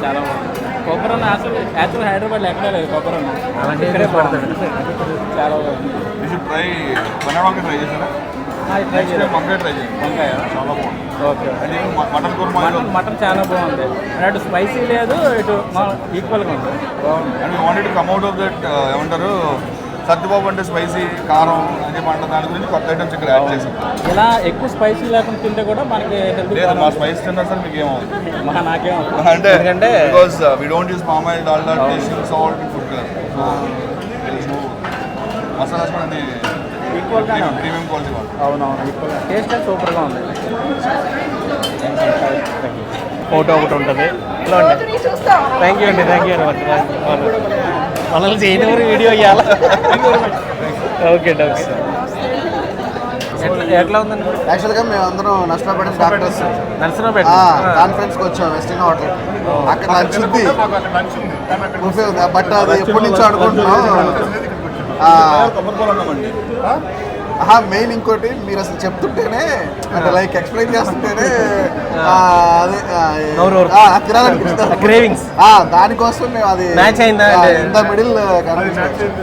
చాలా బాగుంది. కొబ్బరి అన్న అసలు యాక్చువల్ హైదరాబాద్లో ఎక్కడా లేదు కొబ్బరి అన్న. అలాంటి ఇక్కడే పడతాడు. చాలా బాగుంది. ట్రై వంకాయ ట్రై చేశారా? ట్రై చేయాలి. వంకాయ ట్రై చేయండి. వంకాయ చాలా బాగుంది. ఓకే. అది మటన్ కుర్మా మటన్ చాలా బాగుంది. అటు స్పైసీ లేదు, ఇటు ఈక్వల్గా ఉంది. బాగుంది. And we wanted to come out of that ఏమంటారు సత్తుబాబు అంటే స్పైసీ కారం అని చెప్పంట దాని గురించి కొత్త ఐటమ్స్ ఇక్కడ యాడ్ చేసాం. ఇలా ఎక్కువ స్పైసీ లేకుండా తింటే కూడా మనకి హెల్త్ లేదు మా స్పైస్ తిన్నా సార్ మీకు ఏమవుతుంది నాకేం అంటే because we don't use palm oil Dalda tasting salt food colour masalas కూడా అన్ని ఈక్వల్గా ప్రీమియం క్వాలిటీ వాళ్ళు. అవునవును ఈక్వల్ టేస్ట్ అయితే సూపర్గా ఉంది. ఫోటో ఒకటి ఉంటుంది. థ్యాంక్ యూ అండి మనల్ని చేయనివారు వీడియో ఇవ్వాలి. Okay okay. ఎట్లా ఉందండి? యాక్చువల్గా మేము అందరం నష్టపడిన డాక్టర్స్ నర్సరావుపేట కాన్ఫరెన్స్కి వచ్చాం వెస్టింగ్ హోటల్. అక్కడ లంచ్ ఉంది, బుఫే ఉంది. బట్ అది ఎప్పటి నుంచో అనుకుంటున్నాం. మెయిన్ ఇంకోటి మీరు అసలు చెప్తుంటేనే అంటే లైక్ ఎక్స్ప్లెయిన్ చేస్తుంటేనే అదే తినాలనిపిస్తుంది. క్రేవింగ్స్ దానికోసం మేము అది మ్యాచ్ అయిందా ఇన్ ద మిడిల్ కనిపించాం.